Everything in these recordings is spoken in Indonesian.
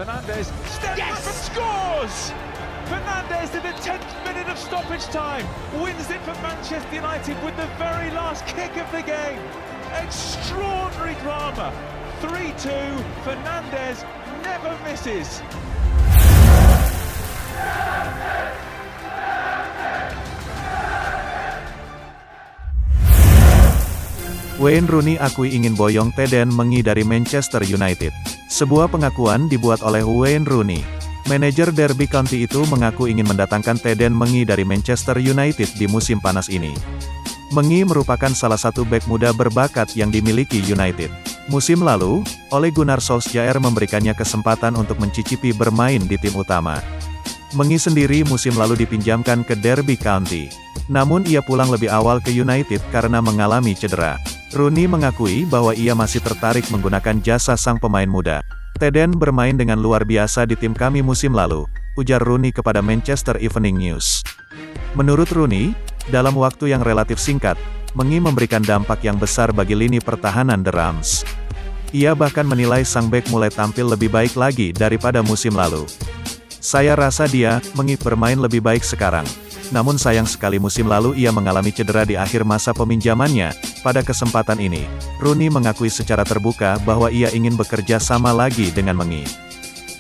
Fernandes steps back and scores! Fernandes in the 10th minute of stoppage time wins it for Manchester United with the very last kick of the game. Extraordinary drama. 3-2. Fernandes never misses. Wayne Rooney akui ingin boyong Teden Mengi dari Manchester United. Sebuah pengakuan dibuat oleh Wayne Rooney. Manajer Derby County itu mengaku ingin mendatangkan Teden Mengi dari Manchester United di musim panas ini. Mengi merupakan salah satu bek muda berbakat yang dimiliki United. Musim lalu, Ole Gunnar Solskjaer memberikannya kesempatan untuk mencicipi bermain di tim utama. Mengi sendiri musim lalu dipinjamkan ke Derby County. Namun ia pulang lebih awal ke United karena mengalami cedera. Rooney mengakui bahwa ia masih tertarik menggunakan jasa sang pemain muda. Teden bermain dengan luar biasa di tim kami musim lalu, ujar Rooney kepada Manchester Evening News. Menurut Rooney, dalam waktu yang relatif singkat, Mengi memberikan dampak yang besar bagi lini pertahanan The Rams. Ia bahkan menilai sang bek mulai tampil lebih baik lagi daripada musim lalu. Saya rasa dia, Mengi bermain lebih baik sekarang. Namun sayang sekali musim lalu ia mengalami cedera di akhir masa peminjamannya. Pada kesempatan ini, Rooney mengakui secara terbuka bahwa ia ingin bekerja sama lagi dengan Mengi.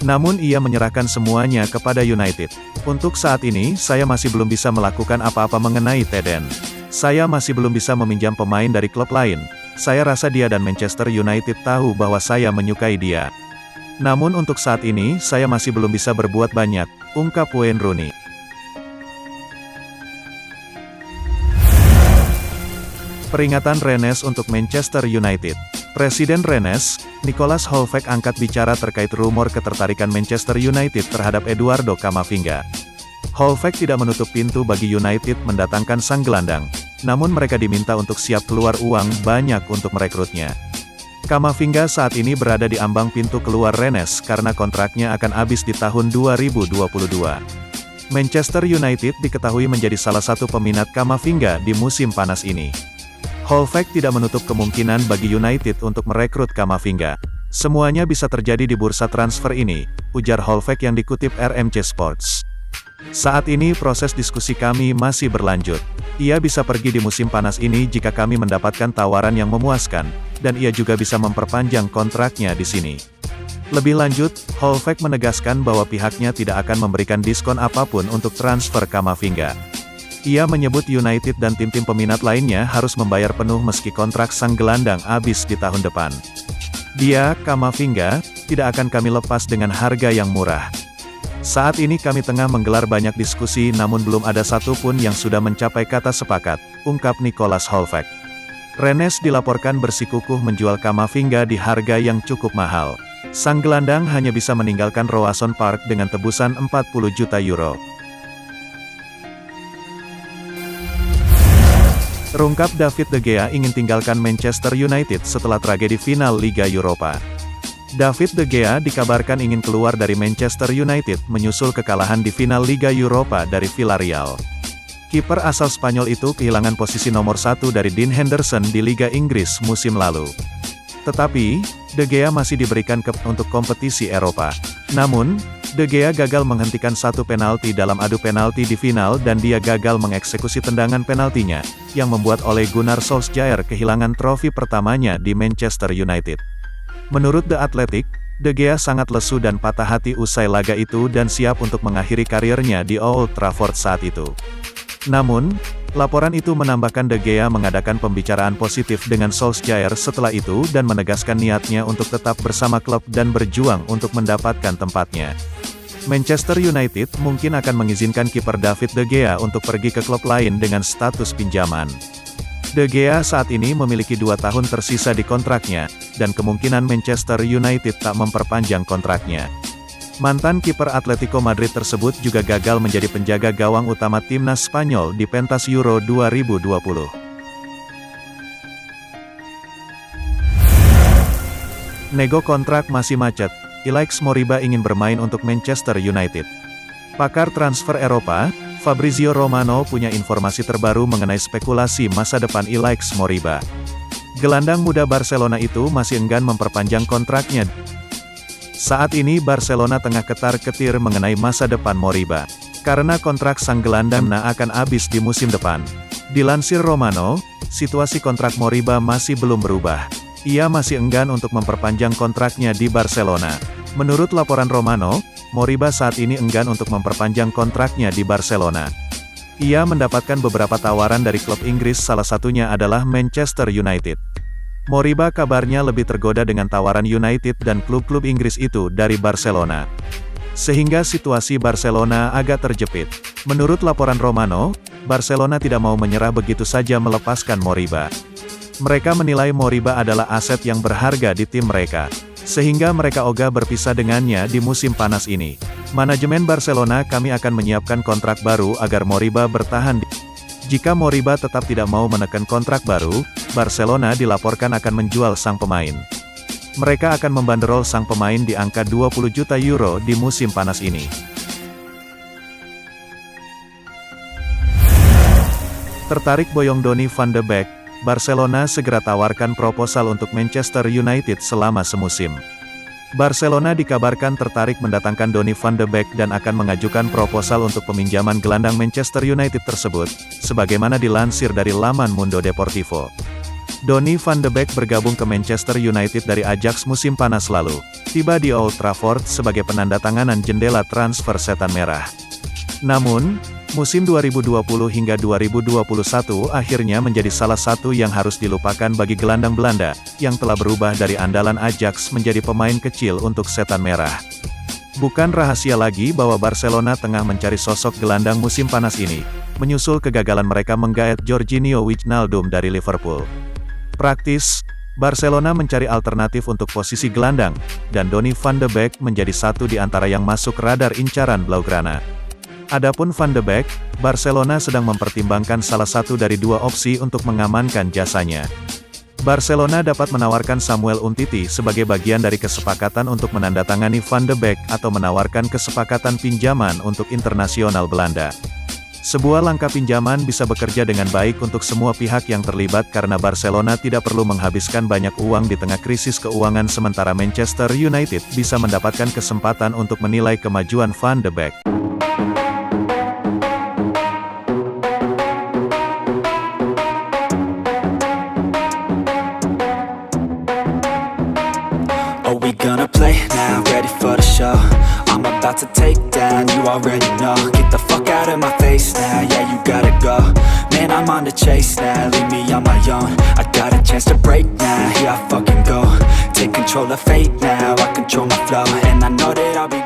Namun ia menyerahkan semuanya kepada United. Untuk saat ini, saya masih belum bisa melakukan apa-apa mengenai Teden. Saya masih belum bisa meminjam pemain dari klub lain. Saya rasa dia dan Manchester United tahu bahwa saya menyukai dia. Namun untuk saat ini, saya masih belum bisa berbuat banyak, ungkap Wayne Rooney. Peringatan Rennes untuk Manchester United. Presiden Rennes, Nicolas Holfek angkat bicara terkait rumor ketertarikan Manchester United terhadap Eduardo Camavinga. Holfek tidak menutup pintu bagi United mendatangkan sang gelandang, namun mereka diminta untuk siap keluar uang banyak untuk merekrutnya. Camavinga saat ini berada di ambang pintu keluar Rennes karena kontraknya akan habis di tahun 2022. Manchester United diketahui menjadi salah satu peminat Camavinga di musim panas ini. Holfek tidak menutup kemungkinan bagi United untuk merekrut Camavinga. Semuanya bisa terjadi di bursa transfer ini, ujar Holfek yang dikutip RMC Sports. Saat ini proses diskusi kami masih berlanjut. Ia bisa pergi di musim panas ini jika kami mendapatkan tawaran yang memuaskan, dan ia juga bisa memperpanjang kontraknya di sini. Lebih lanjut, Holfek menegaskan bahwa pihaknya tidak akan memberikan diskon apapun untuk transfer Camavinga. Ia menyebut United dan tim-tim peminat lainnya harus membayar penuh meski kontrak sang gelandang habis di tahun depan. Dia, Camavinga, tidak akan kami lepas dengan harga yang murah. Saat ini kami tengah menggelar banyak diskusi namun belum ada satupun yang sudah mencapai kata sepakat, ungkap Nicolas Holfek. Rennes dilaporkan bersikukuh menjual Camavinga di harga yang cukup mahal. Sang gelandang hanya bisa meninggalkan Roazhon Park dengan tebusan 40 juta euro. Terungkap David De Gea ingin tinggalkan Manchester United setelah tragedi final Liga Eropa. David De Gea dikabarkan ingin keluar dari Manchester United menyusul kekalahan di final Liga Eropa dari Villarreal. Kiper asal Spanyol itu kehilangan posisi nomor 1 dari Dean Henderson di Liga Inggris musim lalu. Tetapi, De Gea masih diberikan untuk kompetisi Eropa. Namun, De Gea gagal menghentikan satu penalti dalam adu penalti di final dan dia gagal mengeksekusi tendangan penaltinya, yang membuat Ole Gunnar Solskjaer kehilangan trofi pertamanya di Manchester United. Menurut The Athletic, De Gea sangat lesu dan patah hati usai laga itu dan siap untuk mengakhiri karirnya di Old Trafford saat itu. Namun, laporan itu menambahkan De Gea mengadakan pembicaraan positif dengan Solskjaer setelah itu dan menegaskan niatnya untuk tetap bersama klub dan berjuang untuk mendapatkan tempatnya. Manchester United mungkin akan mengizinkan kiper David De Gea untuk pergi ke klub lain dengan status pinjaman. De Gea saat ini memiliki 2 tahun tersisa di kontraknya, dan kemungkinan Manchester United tak memperpanjang kontraknya. Mantan kiper Atletico Madrid tersebut juga gagal menjadi penjaga gawang utama timnas Spanyol di pentas Euro 2020. Nego kontrak masih macet, Ilaix Moriba ingin bermain untuk Manchester United. Pakar transfer Eropa, Fabrizio Romano punya informasi terbaru mengenai spekulasi masa depan Ilaix Moriba. Gelandang muda Barcelona itu masih enggan memperpanjang kontraknya. Saat ini Barcelona tengah ketar-ketir mengenai masa depan Moriba. Karena kontrak sang gelandang akan habis di musim depan. Dilansir Romano, situasi kontrak Moriba masih belum berubah. Ia masih enggan untuk memperpanjang kontraknya di Barcelona. Menurut laporan Romano, Moriba saat ini enggan untuk memperpanjang kontraknya di Barcelona. Ia mendapatkan beberapa tawaran dari klub Inggris, salah satunya adalah Manchester United. Moriba kabarnya lebih tergoda dengan tawaran United dan klub-klub Inggris itu dari Barcelona. Sehingga situasi Barcelona agak terjepit. Menurut laporan Romano, Barcelona tidak mau menyerah begitu saja melepaskan Moriba. Mereka menilai Moriba adalah aset yang berharga di tim mereka. Sehingga mereka ogah berpisah dengannya di musim panas ini. Manajemen Barcelona, kami akan menyiapkan kontrak baru agar Moriba bertahan. Jika Moriba tetap tidak mau menekan kontrak baru, Barcelona dilaporkan akan menjual sang pemain. Mereka akan membanderol sang pemain di angka 20 juta euro di musim panas ini. Tertarik boyong Donny van de Beek, Barcelona segera tawarkan proposal untuk Manchester United selama semusim. Barcelona dikabarkan tertarik mendatangkan Donny van de Beek dan akan mengajukan proposal untuk peminjaman gelandang Manchester United tersebut, sebagaimana dilansir dari laman Mundo Deportivo. Donny van de Beek bergabung ke Manchester United dari Ajax musim panas lalu, tiba di Old Trafford sebagai penandatanganan jendela transfer setan merah. Namun, musim 2020 hingga 2021 akhirnya menjadi salah satu yang harus dilupakan bagi gelandang Belanda, yang telah berubah dari andalan Ajax menjadi pemain kecil untuk setan merah. Bukan rahasia lagi bahwa Barcelona tengah mencari sosok gelandang musim panas ini, menyusul kegagalan mereka menggaet Georginio Wijnaldum dari Liverpool. Praktis, Barcelona mencari alternatif untuk posisi gelandang, dan Donny van de Beek menjadi satu di antara yang masuk radar incaran Blaugrana. Adapun Van de Beek, Barcelona sedang mempertimbangkan salah satu dari dua opsi untuk mengamankan jasanya. Barcelona dapat menawarkan Samuel Umtiti sebagai bagian dari kesepakatan untuk menandatangani Van de Beek atau menawarkan kesepakatan pinjaman untuk internasional Belanda. Sebuah langkah pinjaman bisa bekerja dengan baik untuk semua pihak yang terlibat karena Barcelona tidak perlu menghabiskan banyak uang di tengah krisis keuangan, sementara Manchester United bisa mendapatkan kesempatan untuk menilai kemajuan Van de Beek. I'm about to take down, you already know. Get the fuck out of my face now, yeah you gotta go. Man, I'm on the chase now, leave me on my own. I got a chance to break now, here I fucking go. Take control of fate now, I control my flow. And I know that I'll be